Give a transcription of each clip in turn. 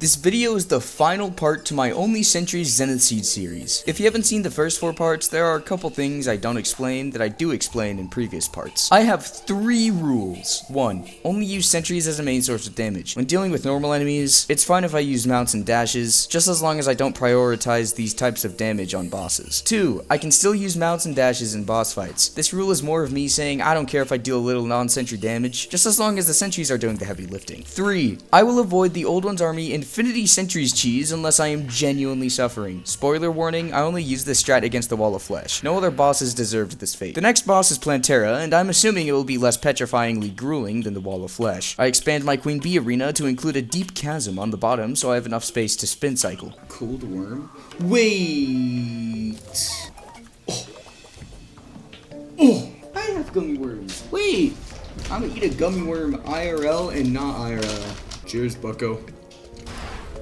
This video is the final part to my Only Sentries Zenith Siege series. If you haven't seen the first 4 parts, there are a couple things I don't explain that I do explain in previous parts. I have 3 rules. 1. Only use sentries as a main source of damage. When dealing with normal enemies, it's fine if I use mounts and dashes, just as long as I don't prioritize these types of damage on bosses. 2. I can still use mounts and dashes in boss fights. This rule is more of me saying I don't care if I deal a little non-sentry damage, just as long as the sentries are doing the heavy lifting. 3. I will avoid the Old One's army Infinity Sentries cheese unless I am genuinely suffering. Spoiler warning, I only use this strat against the Wall of Flesh. No other bosses deserved this fate. The next boss is Terraria, and I'm assuming it will be less petrifyingly grueling than the Wall of Flesh. I expand my Queen Bee arena to include a deep chasm on the bottom so I have enough space to spin cycle. Cold worm? Wait! Oh! I have gummy worms. Wait! I'm gonna eat a gummy worm IRL and not IRL. Cheers, bucko.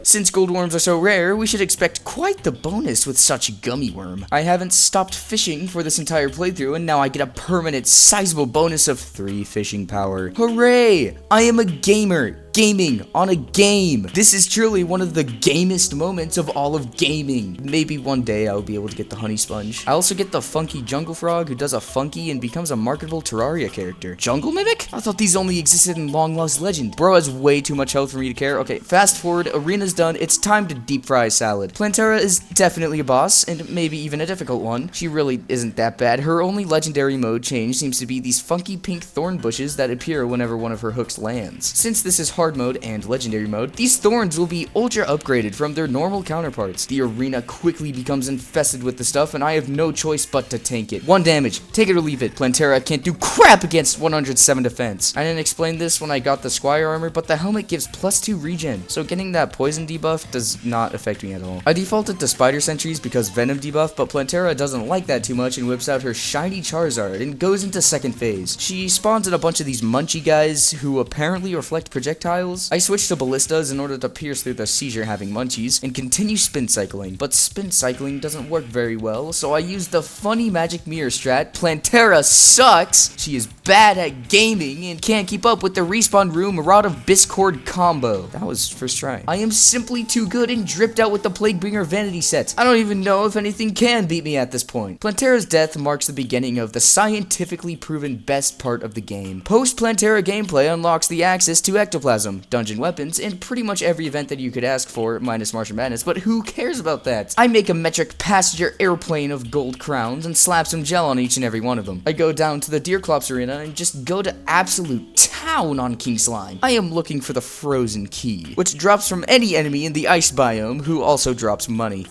Since gold worms are so rare, we should expect quite the bonus with such a gummy worm. I haven't stopped fishing for this entire playthrough, and now I get a permanent, sizable bonus of 3 fishing power. Hooray! I am a gamer! Gaming on a game. This is truly one of the gamest moments of all of gaming. Maybe one day I'll be able to get the honey sponge. I also get the funky jungle frog who does a funky and becomes a marketable Terraria character. Jungle mimic? I thought these only existed in Long Lost Legend. Bro has way too much health for me to care. Okay, fast forward, arena's done. It's time to deep fry salad. Terraria is definitely a boss, and maybe even a difficult one. She really isn't that bad. Her only legendary mode change seems to be these funky pink thorn bushes that appear whenever one of her hooks lands. Since this is hard mode and legendary mode, these thorns will be ultra upgraded from their normal counterparts. The arena quickly becomes infested with the stuff, and I have no choice but to tank it. 1 damage, take it or leave it. Terraria can't do crap against 107 defense. I didn't explain this when I got the Squire armor, but the helmet gives +2 regen, so getting that poison debuff does not affect me at all. I defaulted to spider sentries because venom debuff, but Terraria doesn't like that too much and whips out her shiny Charizard and goes into second phase. She spawns in a bunch of these munchy guys who apparently reflect projectiles. I switched to ballistas in order to pierce through the seizure having munchies and continue spin cycling, but spin cycling doesn't work very well, so I use the funny magic mirror strat. Terraria sucks. She is bad at gaming and can't keep up with the respawn room Rod of Biscord combo. That was first try. I am simply too good and dripped out with the Plaguebringer vanity sets. I don't even know if anything can beat me at this point. Terraria's death marks the beginning of the scientifically proven best part of the game. Post-Terraria gameplay unlocks the access to ectoplasm, dungeon weapons, and pretty much every event that you could ask for, minus Martian Madness, but who cares about that? I make a metric passenger airplane of gold crowns and slap some gel on each and every one of them. I go down to the Deerclops arena and just go to absolute town on King Slime. I am looking for the frozen key, which drops from any enemy in the ice biome, who also drops money.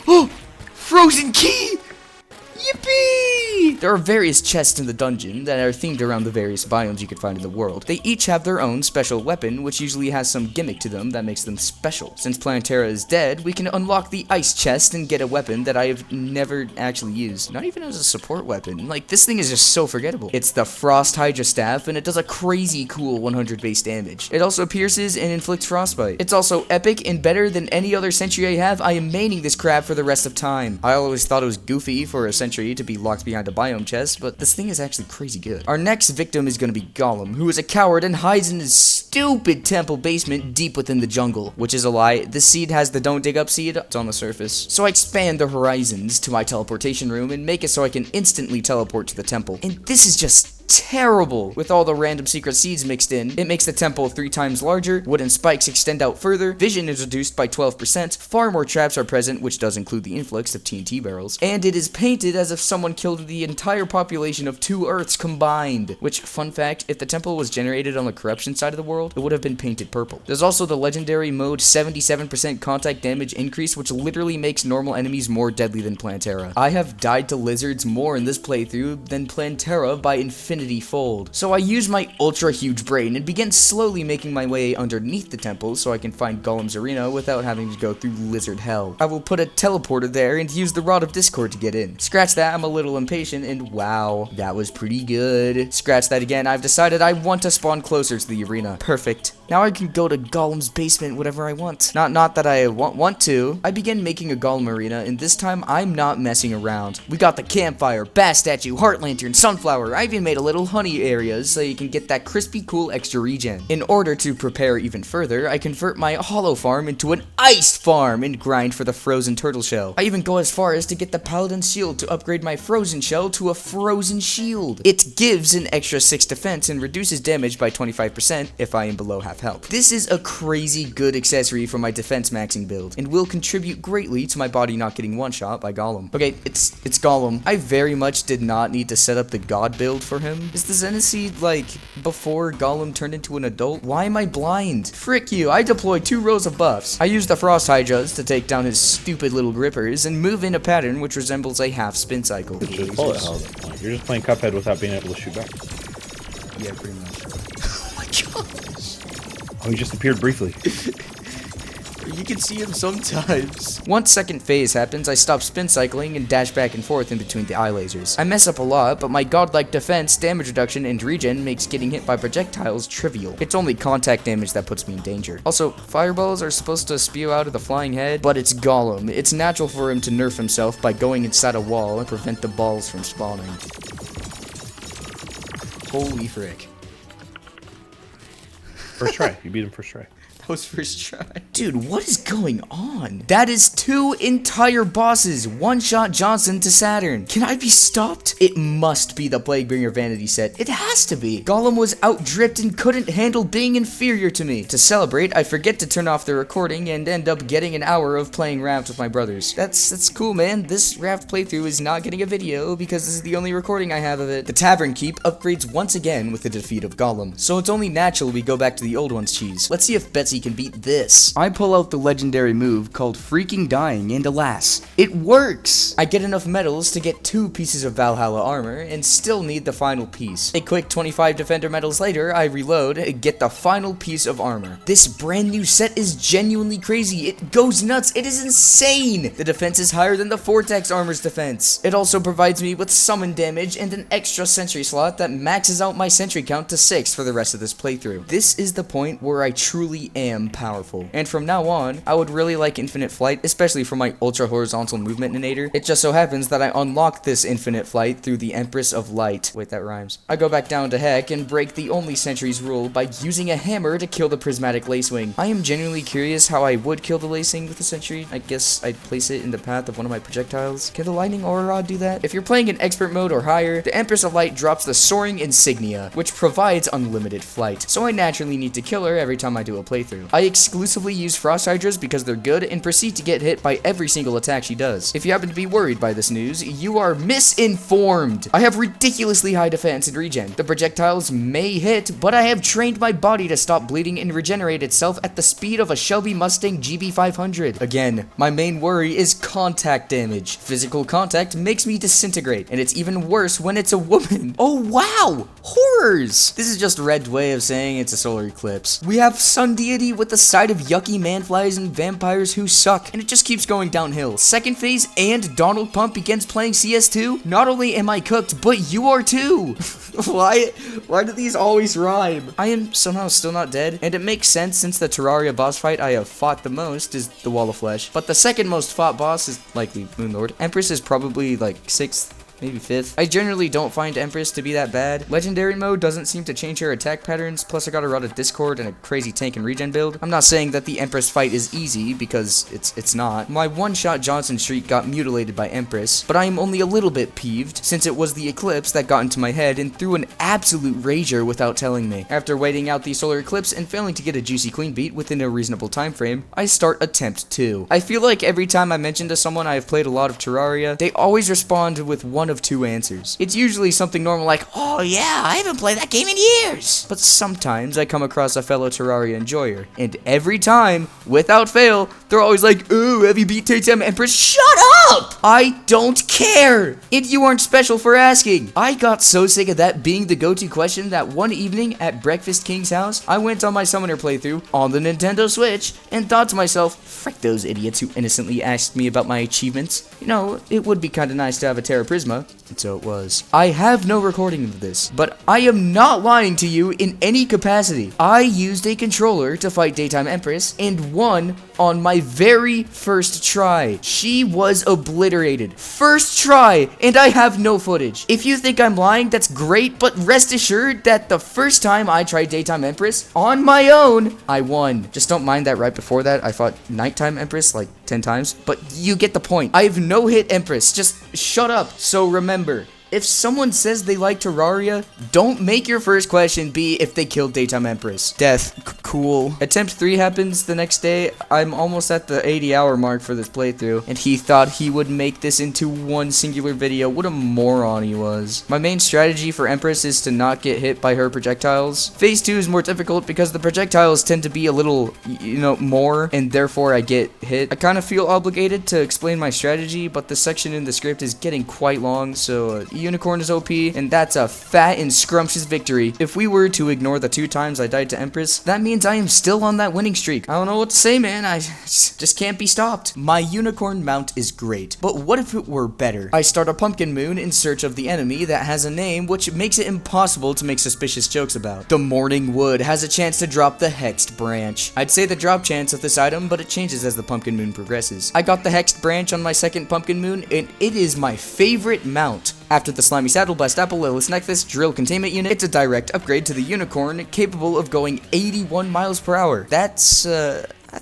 Oh! Frozen key! Yippee! There are various chests in the dungeon that are themed around the various biomes you could find in the world. They each have their own special weapon, which usually has some gimmick to them that makes them special. Since Terraria is dead, we can unlock the ice chest and get a weapon that I have never actually used. Not even as a support weapon. Like, this thing is just so forgettable. It's the Frost Hydra Staff, and it does a crazy cool 100 base damage. It also pierces and inflicts frostbite. It's also epic and better than any other sentry I have. I am maining this crap for the rest of time. I always thought it was goofy for a sentry to be locked behind a biome chest, but this thing is actually crazy good. Our next victim is going to be Gollum, who is a coward and hides in his stupid temple basement deep within the jungle, which is a lie. This seed has the don't dig up seed. It's on the surface. So I expand the horizons to my teleportation room and make it so I can instantly teleport to the temple. And this is just terrible. With all the random secret seeds mixed in, it makes the temple 3 times larger, wooden spikes extend out further, vision is reduced by 12%, far more traps are present, which does include the influx of TNT barrels, and it is painted as if someone killed the entire population of 2 Earths combined. Which, fun fact, if the temple was generated on the corruption side of the world, it would have been painted purple. There's also the legendary mode 77% contact damage increase, which literally makes normal enemies more deadly than Terraria. I have died to lizards more in this playthrough than Terraria by infinity fold. So I use my ultra huge brain and begin slowly making my way underneath the temple so I can find Gollum's arena without having to go through lizard hell. I will put a teleporter there and use the Rod of Discord to get in. Scratch that, I'm a little impatient, and wow, that was pretty good. Scratch that again, I've decided I want to spawn closer to the arena. Perfect. Now I can go to Gollum's basement whenever I want. Not that I want to. I begin making a Gollum arena, and this time I'm not messing around. We got the campfire, bass statue, heart lantern, sunflower. I even made a little honey area so you can get that crispy cool extra regen. In order to prepare even further, I convert my hollow farm into an iced farm and grind for the frozen turtle shell. I even go as far as to get the paladin's shield to upgrade my frozen shell to a frozen shield. It gives an extra 6 defense and reduces damage by 25% if I am below half health. This is a crazy good accessory for my defense maxing build and will contribute greatly to my body not getting one shot by Gollum. Okay, it's Gollum. I very much did not need to set up the god build for him. Is the Zenith seed like before Gollum turned into an adult? Why am I blind? Frick you, I deployed 2 rows of buffs. I used the frost hydras to take down his stupid little grippers and move in a pattern which resembles a half spin cycle. You're just playing Cuphead without being able to shoot back. Yeah, pretty much. Oh my gosh. Oh, he just appeared briefly. You can see him sometimes. Once second phase happens, I stop spin cycling and dash back and forth in between the eye lasers. I mess up a lot, but my godlike defense, damage reduction, and regen makes getting hit by projectiles trivial. It's only contact damage that puts me in danger. Also, fireballs are supposed to spew out of the flying head, but it's Gollum. It's natural for him to nerf himself by going inside a wall and prevent the balls from spawning. Holy frick. First try. You beat him first try. That was first try. Dude, what is going on? That is 2 entire bosses. One-shot Johnson to Saturn. Can I be stopped? It must be the Plaguebringer vanity set. It has to be. Gollum was out-dripped and couldn't handle being inferior to me. To celebrate, I forget to turn off the recording and end up getting an hour of playing Raft with my brothers. That's cool, man. This Raft playthrough is not getting a video because this is the only recording I have of it. The Tavern Keep upgrades once again with the defeat of Gollum. So it's only natural we go back to the old one's cheese. Let's see if Betsy can beat this. I pull out the legendary move called Freaking Dying, and alas, it works! I get enough medals to get 2 pieces of Valhalla armor, and still need the final piece. A quick 25 defender medals later, I reload and get the final piece of armor. This brand new set is genuinely crazy. It goes nuts. It is insane! The defense is higher than the Vortex armor's defense. It also provides me with summon damage and an extra sentry slot that maxes out my sentry count to 6 for the rest of this playthrough. This is the point where I truly am powerful. And from now on, I would really like infinite flight, especially for my ultra horizontal movement ninator. It just so happens that I unlocked this infinite flight through the Empress of Light. Wait, that rhymes. I go back down to heck and break the Only Sentries rule by using a hammer to kill the prismatic lacewing. I am genuinely curious how I would kill the lacewing with a sentry. I guess I'd place it in the path of one of my projectiles. Can the lightning aura rod do that? If you're playing in expert mode or higher, the Empress of Light drops the soaring insignia, which provides unlimited flight. So I naturally need to kill her every time I do a playthrough. I exclusively use frost hydras because they're good and proceed to get hit by every single attack she does. If you happen to be worried by this news, you are misinformed. I have ridiculously high defense and regen. The projectiles may hit, but I have trained my body to stop bleeding and regenerate itself at the speed of a Shelby Mustang GB500. Again, my main worry is contact damage. Physical contact makes me disintegrate, and it's even worse when it's a woman. Oh wow! Horrors! This is just Red's way of saying it's a solar eclipse. We have Sun Deity with the side of yucky manflies and vampires who suck, and it just keeps going downhill. Second phase and Donald Pump begins playing CS2. Not only am I cooked, but you are too. Why do these always rhyme? I am somehow still not dead, and it makes sense since the Terraria boss fight I have fought the most is the Wall of Flesh, but the second most fought boss is likely Moon Lord. Empress is probably like 6th. Maybe 5th. I generally don't find Empress to be that bad. Legendary mode doesn't seem to change her attack patterns, plus I got a rod of Discord and a crazy tank and regen build. I'm not saying that the Empress fight is easy, because it's not. My one-shot Johnson streak got mutilated by Empress, but I am only a little bit peeved, since it was the Eclipse that got into my head and threw an absolute rager without telling me. After waiting out the solar eclipse and failing to get a juicy queen beat within a reasonable time frame, I start attempt 2. I feel like every time I mention to someone I have played a lot of Terraria, they always respond with one of 2 answers. It's usually something normal like, oh yeah, I haven't played that game in years. But sometimes I come across a fellow Terraria enjoyer, and every time, without fail, they're always like, ooh, have you beat Tatum Empress? Shut up! I don't care! And you aren't special for asking. I got so sick of that being the go-to question that one evening at Breakfast King's house, I went on my Summoner playthrough on the Nintendo Switch and thought to myself, frick those idiots who innocently asked me about my achievements. You know, it would be kinda nice to have a Terra Prisma. And so it was. I have no recording of this, but I am not lying to you in any capacity. I used a controller to fight Daytime Empress and won on my very first try. She was obliterated. First try, and I have no footage. If you think I'm lying, that's great, but rest assured that the first time I tried Daytime Empress on my own, I won. Just don't mind that right before that, I fought Nighttime Empress like 10 times, but you get the point. I have no hit Empress. Just shut up. So remember, if someone says they like Terraria, don't make your first question be if they killed Daytime Empress. Death. Cool. Attempt 3 happens the next day. I'm almost at the 80-hour mark for this playthrough, and he thought he would make this into one singular video. What a moron he was. My main strategy for Empress is to not get hit by her projectiles. Phase 2 is more difficult because the projectiles tend to be a little, more, and therefore I get hit. I kind of feel obligated to explain my strategy, but the section in the script is getting quite long, so Unicorn is OP, and that's a fat and scrumptious victory. If we were to ignore the 2 times I died to Empress, that means I am still on that winning streak. I don't know what to say, man. I just can't be stopped. My unicorn mount is great, but what if it were better? I start a pumpkin moon in search of the enemy that has a name which makes it impossible to make suspicious jokes about. The Morning Wood has a chance to drop the Hexed Branch. I'd say the drop chance of this item, but it changes as the pumpkin moon progresses. I got the Hexed Branch on my second pumpkin moon, and it is my favorite mount. After the Slimy Saddle, Blessed Apple, Lilith's Necklace, Drill Containment Unit, it's a direct upgrade to the Unicorn, capable of going 81 miles per hour. That's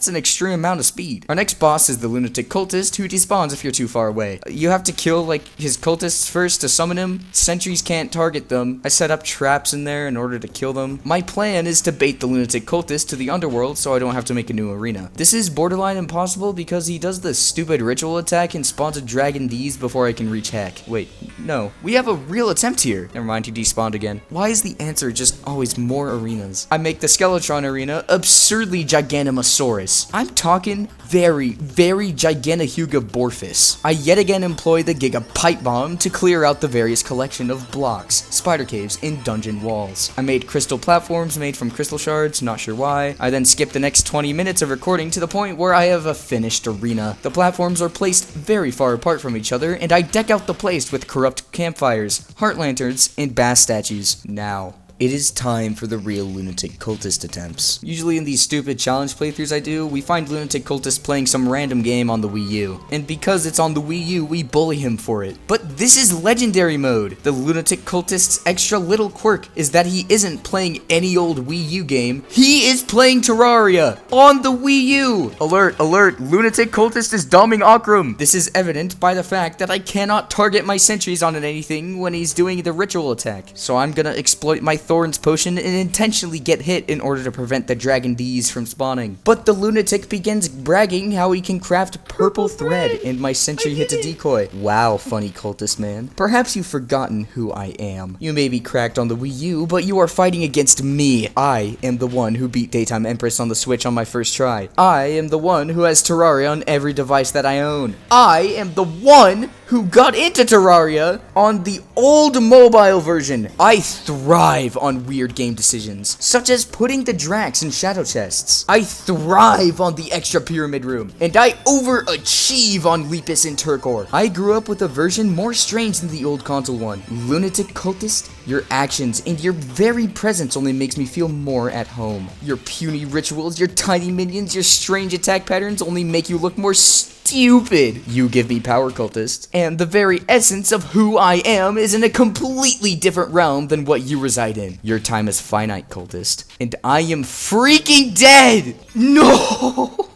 an extreme amount of speed. Our next boss is the Lunatic Cultist, who despawns if you're too far away. You have to kill, his cultists first to summon him. Sentries can't target them. I set up traps in there in order to kill them. My plan is to bait the Lunatic Cultist to the underworld so I don't have to make a new arena. This is borderline impossible because he does the stupid ritual attack and spawns a Dragon D's before I can reach Heck. Wait, no. We have a real attempt here. Never mind, he despawned again. Why is the answer just always more arenas? I make the Skeletron arena absurdly Gigantamasaurus. I'm talking very, very Gigantahuga-Borphus. I yet again employ the Giga Pipe Bomb to clear out the various collection of blocks, spider caves, and dungeon walls. I made crystal platforms made from crystal shards, not sure why. I then skip the next 20 minutes of recording to the point where I have a finished arena. The platforms are placed very far apart from each other, and I deck out the place with corrupt campfires, heart lanterns, and bass statues. Now, it is time for the real Lunatic Cultist attempts. Usually in these stupid challenge playthroughs I do, we find Lunatic Cultist playing some random game on the Wii U. And because it's on the Wii U, we bully him for it. But this is Legendary Mode. The Lunatic Cultist's extra little quirk is that he isn't playing any old Wii U game. He is playing Terraria on the Wii U. Alert, alert, Lunatic Cultist is doming Ocram. This is evident by the fact that I cannot target my sentries on anything when he's doing the ritual attack. So I'm gonna exploit my Thorn's potion and intentionally get hit in order to prevent the Dragon D's from spawning. But the lunatic begins bragging how he can craft purple thread, and my sentry hits a decoy. Wow, funny cultist man. Perhaps you've forgotten who I am. You may be cracked on the Wii U, but you are fighting against me. I am the one who beat Daytime Empress on the Switch on my first try. I am the one who has Terraria on every device that I own. I am the one who got into Terraria on the old mobile version. I thrive on weird game decisions, such as putting the Drax in shadow chests. I thrive on the extra pyramid room, and I overachieve on Lepus and Turkor. I grew up with a version more strange than the old console one. Lunatic Cultist, your actions and your very presence only makes me feel more at home. Your puny rituals, your tiny minions, your strange attack patterns only make you look more stupid. You give me power, cultist, and the very essence of who I am is in a completely different realm than what you reside in. Your time is finite, cultist, and I am freaking dead. No.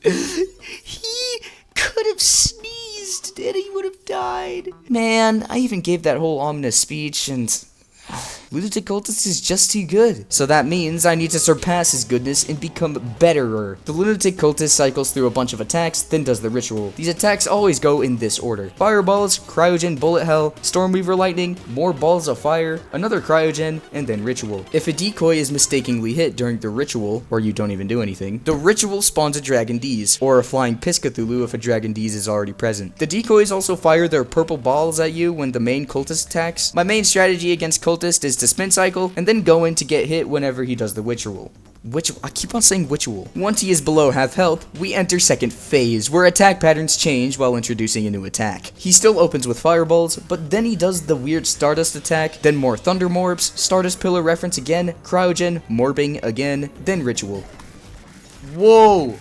He could have sneezed and he would have died. Man, I even gave that whole ominous speech, and Lunatic Cultist is just too good. So that means I need to surpass his goodness and become betterer. The Lunatic Cultist cycles through a bunch of attacks, then does the ritual. These attacks always go in this order: fireballs, cryogen, bullet hell, stormweaver lightning, more balls of fire, another cryogen, and then ritual. If a decoy is mistakenly hit during the ritual, or you don't even do anything, the ritual spawns a Dragon D's, or a flying Piscatulu if a Dragon D's is already present. The decoys also fire their purple balls at you when the main cultist attacks. My main strategy against cultist is to spin cycle, and then go in to get hit whenever he does the ritual. I keep on saying ritual. Once he is below half health, we enter second phase, where attack patterns change while introducing a new attack. He still opens with fireballs, but then he does the weird Stardust attack, then more Thunder Morbs, Stardust Pillar reference again, Cryogen, Morbing again, then Ritual. Whoa!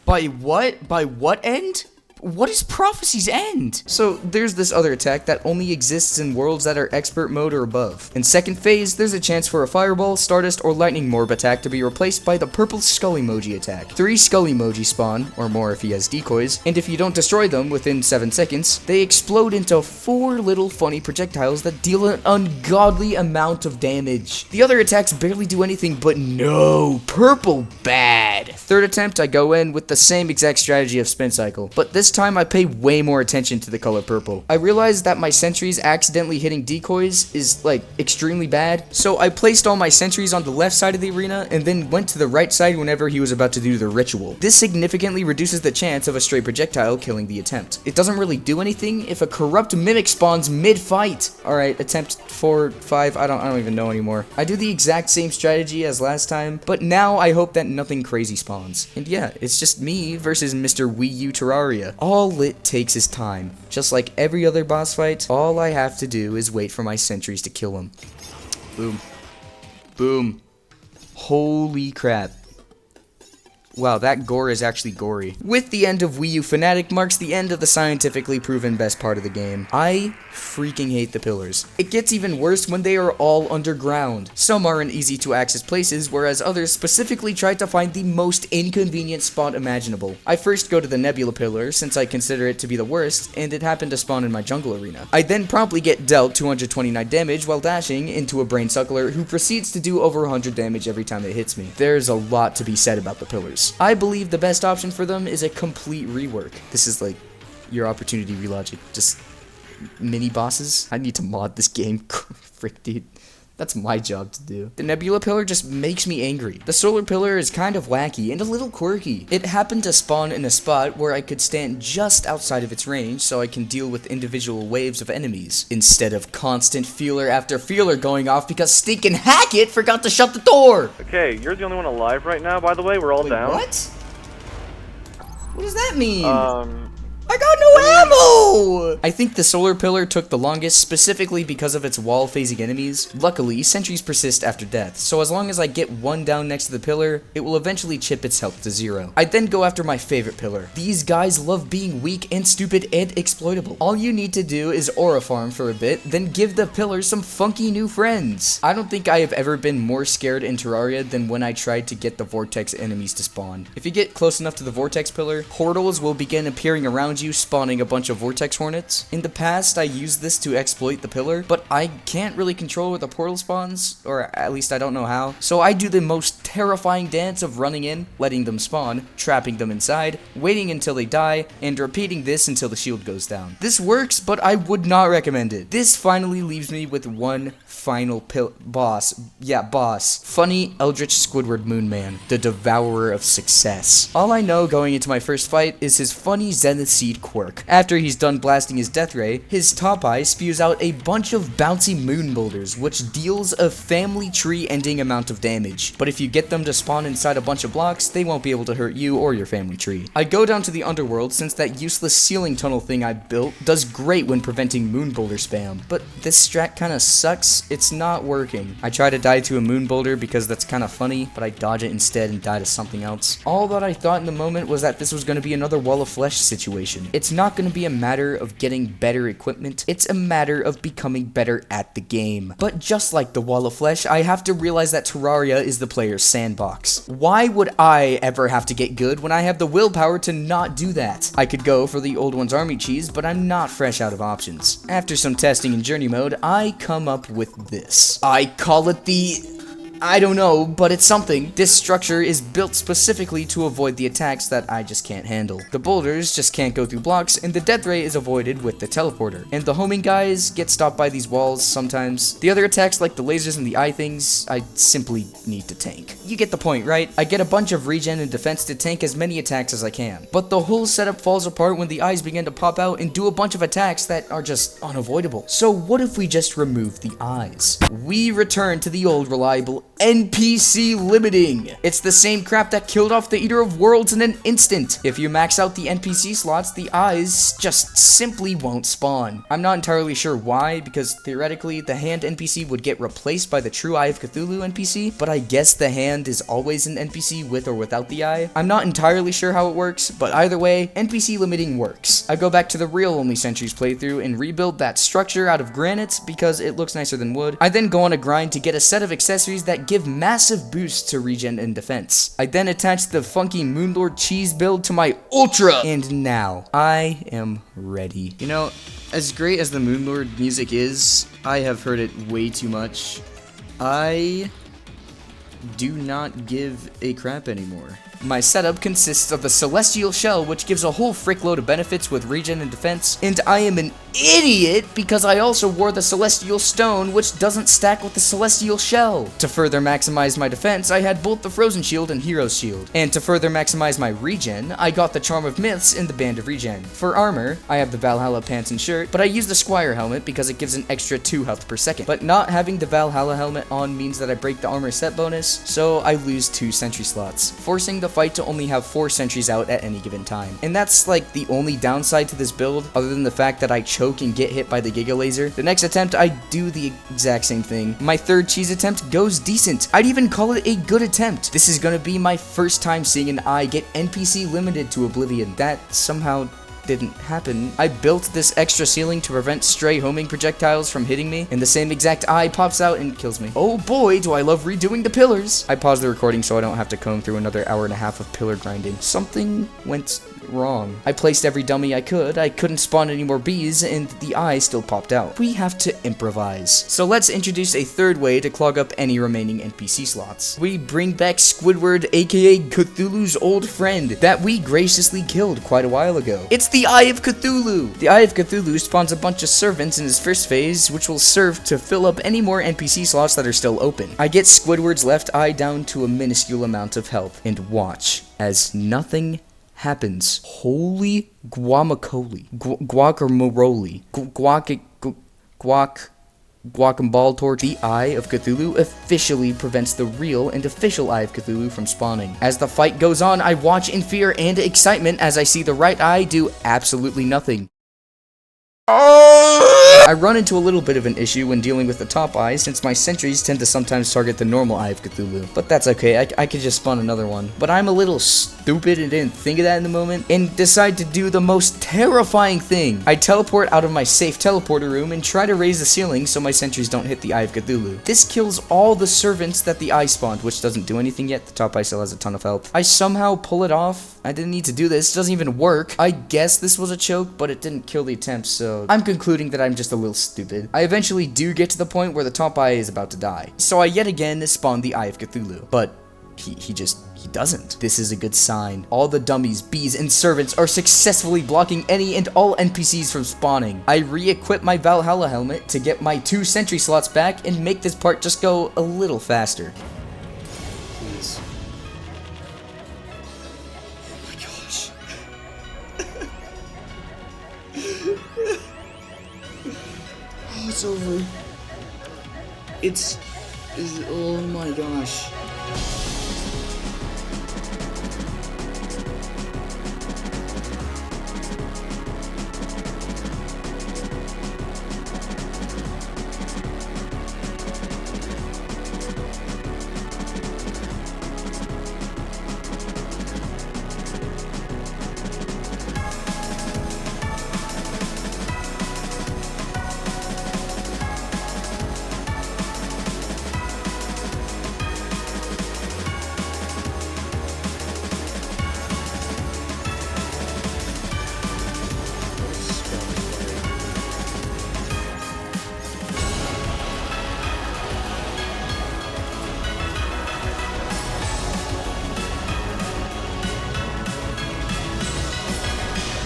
By what? By what end? What is Prophecy's end? So, there's this other attack that only exists in worlds that are expert mode or above. In second phase, there's a chance for a Fireball, Stardust, or Lightning Morb attack to be replaced by the purple Skull emoji attack. 3 Skull emoji spawn, or more if he has decoys, and if you don't destroy them within 7 seconds, they explode into 4 little funny projectiles that deal an ungodly amount of damage. The other attacks barely do anything, but no, purple bad. Third attempt, I go in with the same exact strategy of Spin Cycle, but this time I pay way more attention to the color purple. I realized that my sentries accidentally hitting decoys is like extremely bad, so I placed all my sentries on the left side of the arena and then went to the right side whenever he was about to do the ritual. This significantly reduces the chance of a stray projectile killing the attempt. It doesn't really do anything if a corrupt mimic spawns mid-fight. Alright, attempt 4, 5, I don't even know anymore. I do the exact same strategy as last time, but now I hope that nothing crazy spawns. And yeah, it's just me versus Mr. Wii U Terraria. All it takes is time. Just like every other boss fight, all I have to do is wait for my sentries to kill him. Boom. Boom. Holy crap. Wow, that gore is actually gory. With the end of Wii U Fanatic marks the end of the scientifically proven best part of the game. I freaking hate the pillars. It gets even worse when they are all underground. Some are in easy to access places, whereas others specifically try to find the most inconvenient spot imaginable. I first go to the Nebula pillar, since I consider it to be the worst, and it happened to spawn in my jungle arena. I then promptly get dealt 229 damage while dashing into a brain suckler who proceeds to do over 100 damage every time it hits me. There's a lot to be said about the pillars. I believe the best option for them is a complete rework. This is like your opportunity relogic, just mini bosses. I need to mod this game. Frick, dude. That's my job to do. The Nebula Pillar just makes me angry. The Solar Pillar is kind of wacky and a little quirky. It happened to spawn in a spot where I could stand just outside of its range so I can deal with individual waves of enemies, instead of constant feeler after feeler going off because stinking Hackett forgot to shut the door! Okay, you're the only one alive right now, by the way. We're all Wait, down. what? What does that mean? I got no ammo! I think the Solar Pillar took the longest specifically because of its wall phasing enemies. Luckily, sentries persist after death, so as long as I get one down next to the pillar, it will eventually chip its health to 0. I then go after my favorite pillar. These guys love being weak and stupid and exploitable. All you need to do is aura farm for a bit, then give the pillar some funky new friends. I don't think I have ever been more scared in Terraria than when I tried to get the Vortex enemies to spawn. If you get close enough to the Vortex pillar, portals will begin appearing around you, spawning a bunch of Vortex Hornets. In the past, I used this to exploit the pillar, but I can't really control where the portal spawns, or at least I don't know how. So I do the most terrifying dance of running in, letting them spawn, trapping them inside, waiting until they die, and repeating this until the shield goes down. This works, but I would not recommend it. This finally leaves me with one final boss. Yeah, boss. Funny Eldritch Squidward Moonman, the devourer of success. All I know going into my first fight is his funny Zenith Seed quirk. After he's done blasting his death ray, his top eye spews out a bunch of bouncy moon boulders, which deals a family tree ending amount of damage. But if you get them to spawn inside a bunch of blocks, they won't be able to hurt you or your family tree. I go down to the underworld since that useless ceiling tunnel thing I built does great when preventing moon boulder spam. But this strat kinda sucks. It's not working. I try to die to a moon boulder because that's kinda funny, but I dodge it instead and die to something else. All that I thought in the moment was that this was gonna be another Wall of Flesh situation. It's not going to be a matter of getting better equipment, it's a matter of becoming better at the game. But just like the Wall of Flesh, I have to realize that Terraria is the player's sandbox. Why would I ever have to get good when I have the willpower to not do that? I could go for the old one's army cheese, but I'm not fresh out of options. After some testing in journey mode, I come up with this. I call it I don't know, but it's something. This structure is built specifically to avoid the attacks that I just can't handle. The boulders just can't go through blocks, and the death ray is avoided with the teleporter. And the homing guys get stopped by these walls sometimes. The other attacks like the lasers and the eye things, I simply need to tank. You get the point, right? I get a bunch of regen and defense to tank as many attacks as I can. But the whole setup falls apart when the eyes begin to pop out and do a bunch of attacks that are just unavoidable. So what if we just remove the eyes? We return to the old reliable NPC limiting. It's the same crap that killed off the Eater of Worlds in an instant. If you max out the NPC slots, the eyes just simply won't spawn. I'm not entirely sure why, because theoretically the hand NPC would get replaced by the true Eye of Cthulhu NPC, but I guess the hand is always an NPC with or without the eye. I'm not entirely sure how it works, but either way, NPC limiting works. I go back to the real Only Sentries playthrough and rebuild that structure out of granite because it looks nicer than wood. I then go on a grind to get a set of accessories that give massive boosts to regen and defense. I then attach the funky Moonlord cheese build to my Ultra, and now I am ready. You know, as great as the Moonlord music is, I have heard it way too much. I do not give a crap anymore. My setup consists of the Celestial Shell, which gives a whole frick load of benefits with regen and defense, and I am an idiot because I also wore the Celestial Stone, which doesn't stack with the Celestial Shell. To further maximize my defense, I had both the Frozen Shield and Hero's Shield, and to further maximize my regen, I got the Charm of Myths and the Band of Regen. For armor, I have the Valhalla pants and shirt, but I use the Squire helmet because it gives an extra 2 health per second. But not having the Valhalla helmet on means that I break the armor set bonus, so I lose 2 sentry slots, forcing the fight to only have 4 sentries out at any given time. And that's like the only downside to this build, other than the fact that I choke and get hit by the Giga Laser. The next attempt, I do the exact same thing. My third cheese attempt goes decent. I'd even call it a good attempt. This is gonna be my first time seeing an eye get NPC limited to oblivion. That somehow didn't happen. I built this extra ceiling to prevent stray homing projectiles from hitting me, and the same exact eye pops out and kills me. Oh boy, do I love redoing the pillars! I paused the recording so I don't have to comb through another hour and a half of pillar grinding. Something went wrong. I placed every dummy I couldn't spawn any more bees, and the eye still popped out. We have to improvise. So let's introduce a third way to clog up any remaining NPC slots. We bring back Squidward, aka Cthulhu's old friend, that we graciously killed quite a while ago. It's the Eye of Cthulhu! The Eye of Cthulhu spawns a bunch of servants in his first phase, which will serve to fill up any more NPC slots that are still open. I get Squidward's left eye down to a minuscule amount of health, and watch as nothing happens. Holy guacamole. Guacamole. Guacamball torch. The Eye of Cthulhu officially prevents the real and official Eye of Cthulhu from spawning. As the fight goes on, I watch in fear and excitement as I see the right eye do absolutely nothing. I run into a little bit of an issue when dealing with the top eye, since my sentries tend to sometimes target the normal Eye of Cthulhu. But that's okay, I could just spawn another one. But I'm a little stupid and didn't think of that in the moment, and decide to do the most terrifying thing. I teleport out of my safe teleporter room and try to raise the ceiling so my sentries don't hit the Eye of Cthulhu. This kills all the servants that the eye spawned, which doesn't do anything yet. The top eye still has a ton of health. I somehow pull it off. I didn't need to do this, it doesn't even work. I guess this was a choke, but it didn't kill the attempt, so I'm concluding that I'm just a little stupid. I eventually do get to the point where the top eye is about to die. So I yet again spawn the Eye of Cthulhu, but he doesn't. This is a good sign. All the dummies, bees, and servants are successfully blocking any and all NPCs from spawning. I re-equip my Valhalla helmet to get my 2 sentry slots back and make this part just go a little faster. Please. Oh my gosh. Oh, it's over. Oh my gosh.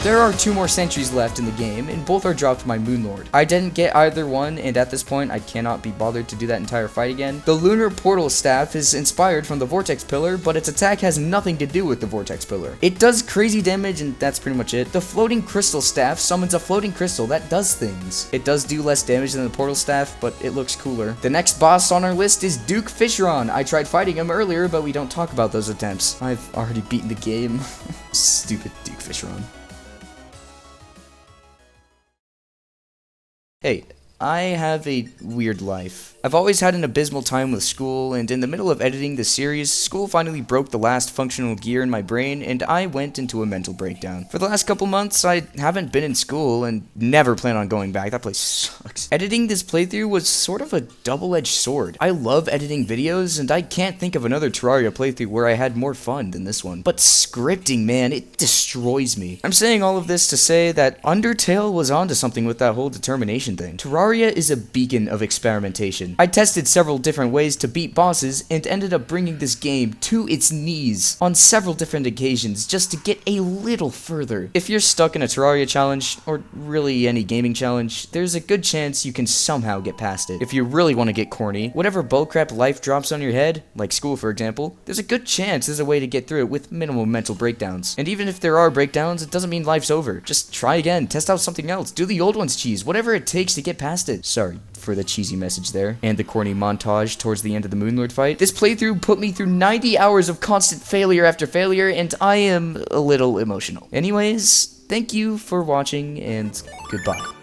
There are 2 more sentries left in the game, and both are dropped by Moonlord. I didn't get either one, and at this point, I cannot be bothered to do that entire fight again. The Lunar Portal Staff is inspired from the Vortex Pillar, but its attack has nothing to do with the Vortex Pillar. It does crazy damage, and that's pretty much it. The Floating Crystal Staff summons a floating crystal that does things. It does do less damage than the Portal Staff, but it looks cooler. The next boss on our list is Duke Fisheron. I tried fighting him earlier, but we don't talk about those attempts. I've already beaten the game. Stupid Duke Fisheron. Hey, I have a weird life. I've always had an abysmal time with school, and in the middle of editing the series, school finally broke the last functional gear in my brain, and I went into a mental breakdown. For the last couple months, I haven't been in school, and never plan on going back. That place sucks. Editing this playthrough was sort of a double-edged sword. I love editing videos, and I can't think of another Terraria playthrough where I had more fun than this one. But scripting, man, it destroys me. I'm saying all of this to say that Undertale was onto something with that whole determination thing. Terraria is a beacon of experimentation. I tested several different ways to beat bosses and ended up bringing this game to its knees on several different occasions just to get a little further. If you're stuck in a Terraria challenge, or really any gaming challenge, there's a good chance you can somehow get past it. If you really want to get corny, whatever bullcrap life drops on your head, like school for example, there's a good chance there's a way to get through it with minimal mental breakdowns. And even if there are breakdowns, it doesn't mean life's over. Just try again, test out something else, do the old ones cheese, whatever it takes to get past it. Sorry for the cheesy message there, and the corny montage towards the end of the Moonlord fight. This playthrough put me through 90 hours of constant failure after failure, and I am a little emotional. Anyways, thank you for watching, and goodbye.